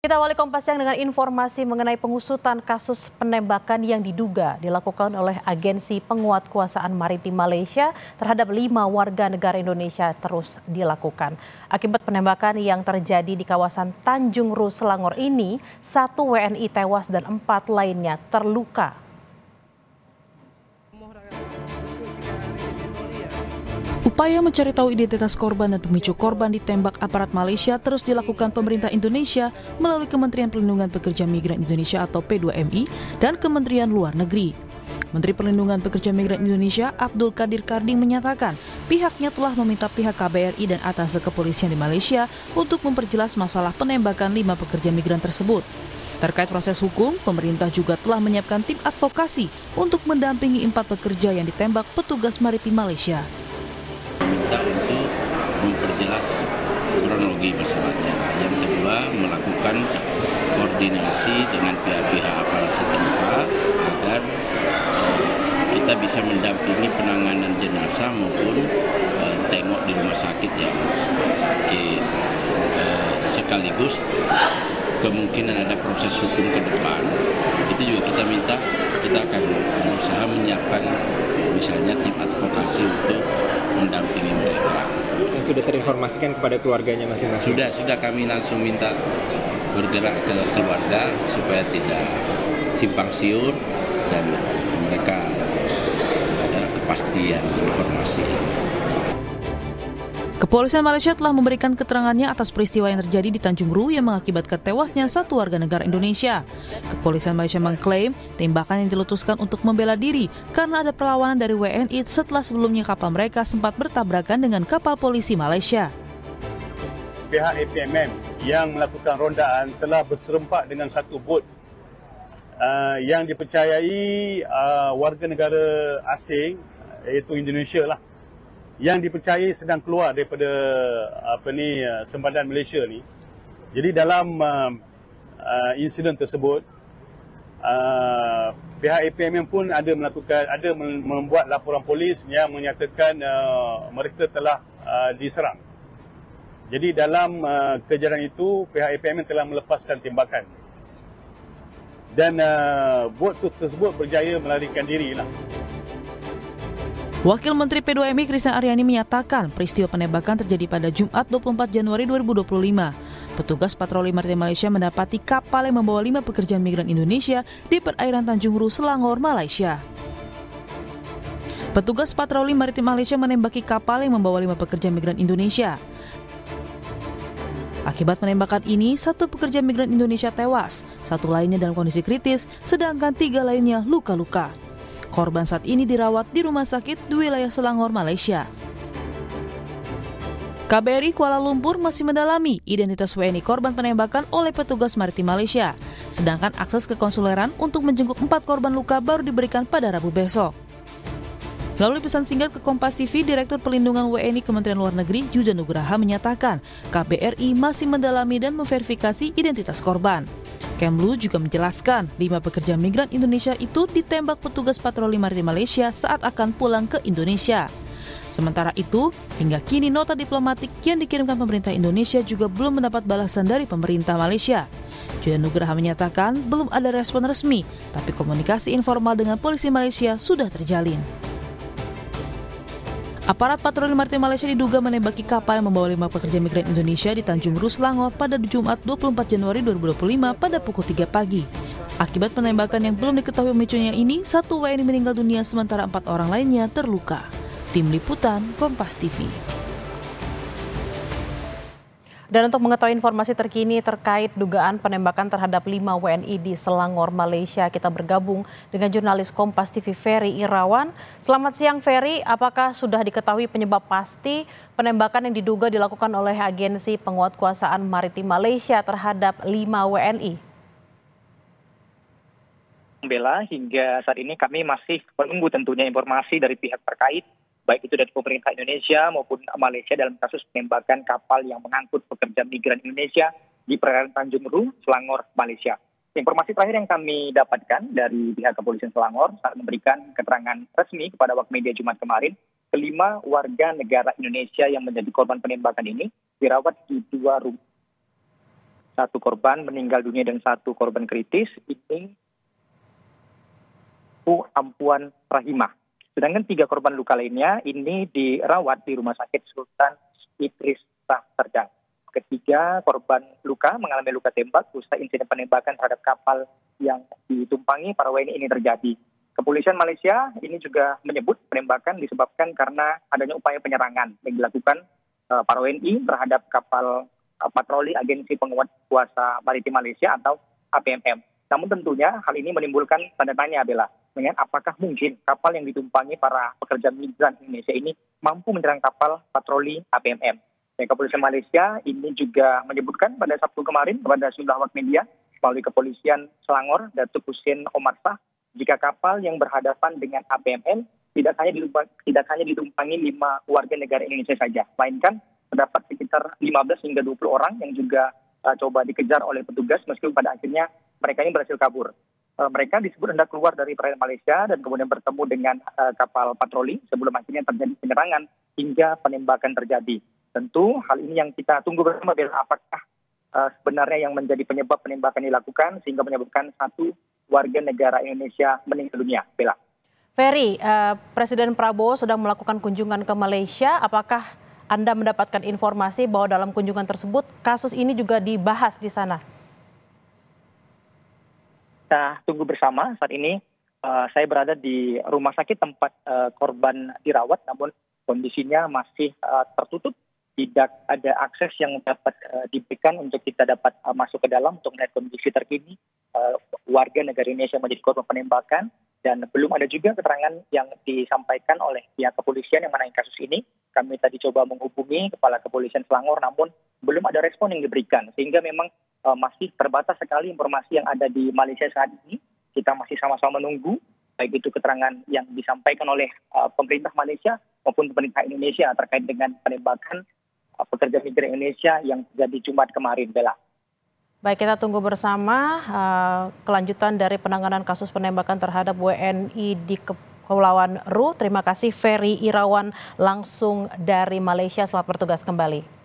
Kita awali Kompas Siang dengan informasi mengenai pengusutan kasus penembakan yang diduga dilakukan oleh Agensi Penguatkuasaan Maritim Malaysia terhadap 5 warga negara Indonesia terus dilakukan. Akibat penembakan yang terjadi di kawasan Tanjung Ru, Selangor ini, 1 WNI tewas dan 4 lainnya terluka. Upaya mencari tahu identitas korban dan pemicu korban ditembak aparat Malaysia terus dilakukan pemerintah Indonesia melalui Kementerian Perlindungan Pekerja Migran Indonesia atau P2MI dan Kementerian Luar Negeri. Menteri Perlindungan Pekerja Migran Indonesia Abdul Qadir Karding menyatakan pihaknya telah meminta pihak KBRI dan Atase Kepolisian di Malaysia untuk memperjelas masalah penembakan 5 pekerja migran tersebut. Terkait proses hukum, pemerintah juga telah menyiapkan tim advokasi untuk mendampingi 4 pekerja yang ditembak petugas maritim Malaysia. Minta untuk memperjelas kronologi masalahnya. Yang kedua, melakukan koordinasi dengan pihak-pihak aparat setempat agar kita bisa mendampingi penanganan jenazah maupun tengok di rumah sakit yang sakit. Sekaligus kemungkinan ada proses hukum ke depan, itu juga kita akan berusaha menyiapkan misalnya tim advokasi untuk mendampingi mereka. Dan sudah terinformasikan kepada keluarganya masing-masing? Sudah kami langsung minta bergerak ke keluarga supaya tidak simpang siur dan mereka ada kepastian informasi. Kepolisian Malaysia telah memberikan keterangannya atas peristiwa yang terjadi di Tanjung Ru yang mengakibatkan tewasnya 1 warga negara Indonesia. Kepolisian Malaysia mengklaim tembakan yang diletuskan untuk membela diri karena ada perlawanan dari WNI setelah sebelumnya kapal mereka sempat bertabrakan dengan kapal polisi Malaysia. Pihak APMM yang melakukan rondaan telah berserempak dengan satu bot yang dipercayai warga negara asing, iaitu Indonesia lah, yang dipercayai sedang keluar daripada sempadan Malaysia ni. Jadi dalam insiden tersebut, pihak APMM pun ada membuat laporan polis yang menyatakan mereka telah diserang. Jadi dalam kejaran itu, pihak APMM telah melepaskan tembakan. Dan bot tersebut berjaya melarikan diri lah. Wakil Menteri P2MI Christian Aryani menyatakan peristiwa penembakan terjadi pada Jumat 24 Januari 2025. Petugas patroli maritim Malaysia mendapati kapal yang membawa 5 pekerja migran Indonesia di perairan Tanjung Ru, Selangor, Malaysia. Petugas patroli maritim Malaysia menembaki kapal yang membawa 5 pekerja migran Indonesia. Akibat penembakan ini, 1 pekerja migran Indonesia tewas, 1 lainnya dalam kondisi kritis, sedangkan 3 lainnya luka-luka. Korban saat ini dirawat di rumah sakit di wilayah Selangor, Malaysia. KBRI Kuala Lumpur masih mendalami identitas WNI korban penembakan oleh petugas maritim Malaysia. Sedangkan akses ke konsuleran untuk menjenguk 4 korban luka baru diberikan pada Rabu besok. Melalui pesan singkat ke Kompas TV, Direktur Perlindungan WNI Kementerian Luar Negeri Juja Nugraha menyatakan KBRI masih mendalami dan memverifikasi identitas korban. Kemlu juga menjelaskan 5 pekerja migran Indonesia itu ditembak petugas patroli maritim Malaysia saat akan pulang ke Indonesia. Sementara itu, hingga kini nota diplomatik yang dikirimkan pemerintah Indonesia juga belum mendapat balasan dari pemerintah Malaysia. Juja Nugraha menyatakan belum ada respon resmi, tapi komunikasi informal dengan polisi Malaysia sudah terjalin. Aparat patroli maritim Malaysia diduga menembaki kapal yang membawa 5 pekerja migran Indonesia di Tanjung Ru, Selangor pada Jumat 24 Januari 2025 pada pukul 3 pagi. Akibat penembakan yang belum diketahui pemicunya ini, 1 WNI meninggal dunia sementara 4 orang lainnya terluka. Tim Liputan Kompas TV. Dan untuk mengetahui informasi terkini terkait dugaan penembakan terhadap 5 WNI di Selangor, Malaysia, kita bergabung dengan jurnalis Kompas TV Ferry Irawan. Selamat siang Ferry, apakah sudah diketahui penyebab pasti penembakan yang diduga dilakukan oleh Agensi Penguatkuasaan Maritim Malaysia terhadap 5 WNI? Bella, hingga saat ini kami masih menunggu tentunya informasi dari pihak terkait, baik itu dari pemerintah Indonesia maupun Malaysia dalam kasus penembakan kapal yang mengangkut pekerja migran Indonesia di perairan Tanjung Ru, Selangor, Malaysia. Informasi terakhir yang kami dapatkan dari pihak kepolisian Selangor saat memberikan keterangan resmi kepada awak media Jumat kemarin, 5 warga negara Indonesia yang menjadi korban penembakan ini dirawat di 2 rumah 1 korban meninggal dunia dan 1 korban kritis. Ini Ampuan Rahimah. Sedangkan 3 korban luka lainnya ini dirawat di Rumah Sakit Sultan Idris Shah Serdang. Ketiga korban luka mengalami luka tembak usai insiden penembakan terhadap kapal yang ditumpangi para WNI ini terjadi. Kepolisian Malaysia ini juga menyebut penembakan disebabkan karena adanya upaya penyerangan yang dilakukan para WNI terhadap kapal patroli Agensi Penguasa Maritim Malaysia atau APMM. Namun tentunya hal ini menimbulkan tanda tanya, Bella, dengan apakah mungkin kapal yang ditumpangi para pekerja migran Indonesia ini mampu menyerang kapal patroli APMM. Dan Kepolisian Malaysia ini juga menyebutkan pada Sabtu kemarin kepada sejumlah awak media melalui Kepolisian Selangor, Datuk Hussein Omar Shah, jika kapal yang berhadapan dengan APMM tidak hanya ditumpangi 5 warga negara Indonesia saja, melainkan terdapat sekitar 15 hingga 20 orang yang juga coba dikejar oleh petugas meskipun pada akhirnya mereka ini berhasil kabur. Mereka disebut hendak keluar dari perairan Malaysia dan kemudian bertemu dengan kapal patroli sebelum akhirnya terjadi penyerangan hingga penembakan terjadi. Tentu hal ini yang kita tunggu bersama, Bella, apakah sebenarnya yang menjadi penyebab penembakan dilakukan sehingga menyebabkan 1 warga negara Indonesia meninggal dunia, Bella. Ferry, Presiden Prabowo sedang melakukan kunjungan ke Malaysia. Apakah Anda mendapatkan informasi bahwa dalam kunjungan tersebut kasus ini juga dibahas di sana? Kita tunggu bersama. Saat ini saya berada di rumah sakit tempat korban dirawat, namun kondisinya masih tertutup. Tidak ada akses yang dapat diberikan untuk kita dapat masuk ke dalam untuk melihat kondisi terkini warga negara Indonesia menjadi korban penembakan. Dan belum ada juga keterangan yang disampaikan oleh pihak kepolisian yang menangani kasus ini. Kami tadi coba menghubungi Kepala Kepolisian Selangor, namun belum ada respon yang diberikan. Sehingga memang masih terbatas sekali informasi yang ada di Malaysia saat ini. Kita masih sama-sama menunggu, baik itu keterangan yang disampaikan oleh pemerintah Malaysia maupun pemerintah Indonesia terkait dengan penembakan pekerja migran Indonesia yang terjadi Jumat kemarin, Bella. Baik, kita tunggu bersama kelanjutan dari penanganan kasus penembakan terhadap WNI di Kepulauan Ru. Terima kasih Ferry Irawan langsung dari Malaysia. Selamat bertugas kembali.